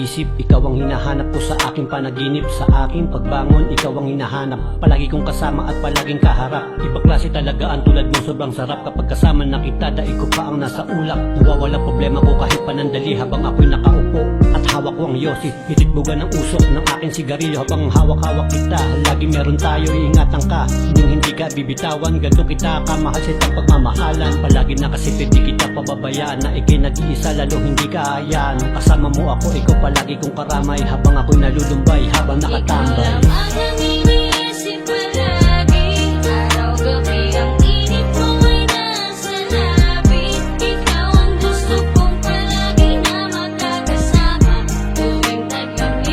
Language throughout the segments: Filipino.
iniisip. Ikaw ang hinahanap ko sa aking panaginip. Sa aking pagbangon, ikaw ang hinahanap. Palagi kong kasama at palaging kaharap. Iba klase talaga ang tulad mo, sobrang sarap. Kapag kasama na kita, daig ko pa ang nasa ulap. Nawawalang problema ko kahit panandali habang ako'y nakaupo. At hawak ko ang yosi, hititbugan ng usok ng aking sigarilyo. Habang hawak-hawak kita, lagi meron tayo, iingatan ka. Hindi ka bibitawan, ganito kita kamahal sa itang pagmamahalan. Palagi nakasipid, di kita pababayaan na ikay nag-iisa, lalo hindi ka ayan. Kasama mo ako, ikaw palagi kong karamay. Habang ako'y nalulumbay, habang nakatambay. Ikaw lang ang iniisip palagi, araw-gabi ang inip mo ay nasa labi. Ikaw ang gusto kong palagi na magkakasama tuwing tag-lamig.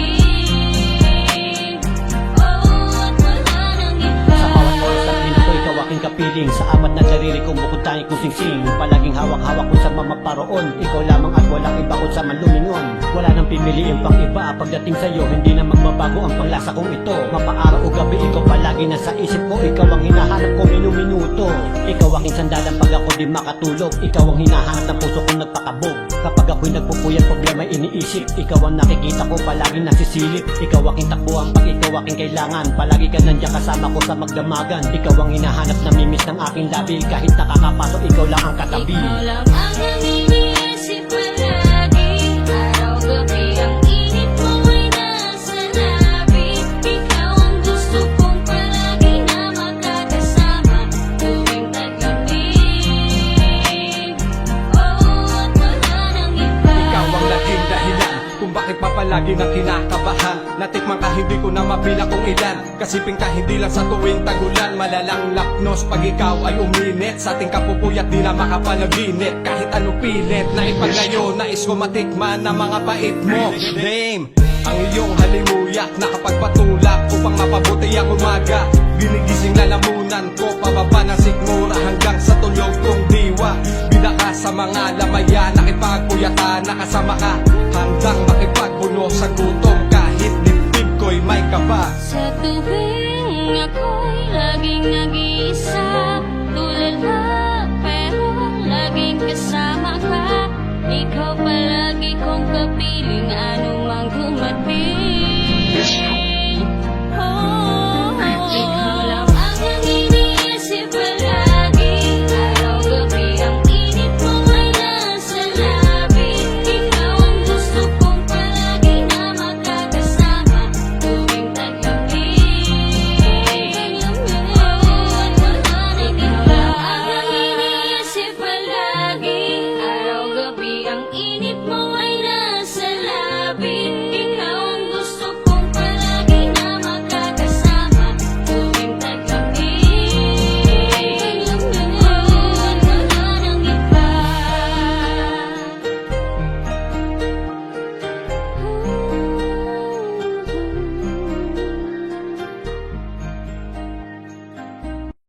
Oh, at wala nang iba. Sa bawat oras at minuto, ikaw aking kapiling. Sa amat na sarili kong bukod tayo kong singsing. Palaging hawak-hawak ko sa mamaparoon. Ikaw lamang at walang iba kung sa manlumingon. Wala nang pipiliin pang iba. Pagdating sa'yo, hindi na magbabago ang panglasa kong ito. Mapaaraw o gabi, ikaw palagi nasa isip ko. Ikaw ang hinahanap ko minuminuto. Ikaw aking sandalan pag ako di makatulog. Ikaw ang hinahanap ng puso kong nagpakabog. Kapag ako'y nagpupuyat, problema iniisip. Ikaw ang nakikita ko, palagi nasisilip. Ikaw aking takbuhan pag ikaw aking kailangan. Palagi ka nandiyan kasama ko sa magdamagan. Ikaw ang hinahanap na mimis ng aking labi. Kahit nakakapasok, ikaw lang ang katabi. Ikaw lang ang iniisip palagi, araw-gabi ang inip mo ay nasa labi. Ikaw ang gusto kong palagi na magkakasama tuwing tag-lamig. Oh, at wala nang iba. Ikaw ang naging dahilan kung bakit pa palagi nang kinakabahan. Natikman ka, hindi ko na mabilang kung ilan. Kasiping ka, hindi lang sa tuwing tagulan. Malalang lapnos pag ikaw ay uminit. Sa ating kapupuyat, di na makapanaginip. Kahit ano pilit na ipaglayo, nais ko matikman na mga bait mo. Dame, ang iyong halimuyak nakapagpatulak upang mapabuti ang umaga. Ginigising lalamunan ko, pababa ng sikmura hanggang sa tulog kong diwa. Bida ka sa mga lamayan, nakipagpuyatan, nakasama ka hanggang makipagbuno sa gutom. Kahit dibdib ko'y may kaba. Sa tuwing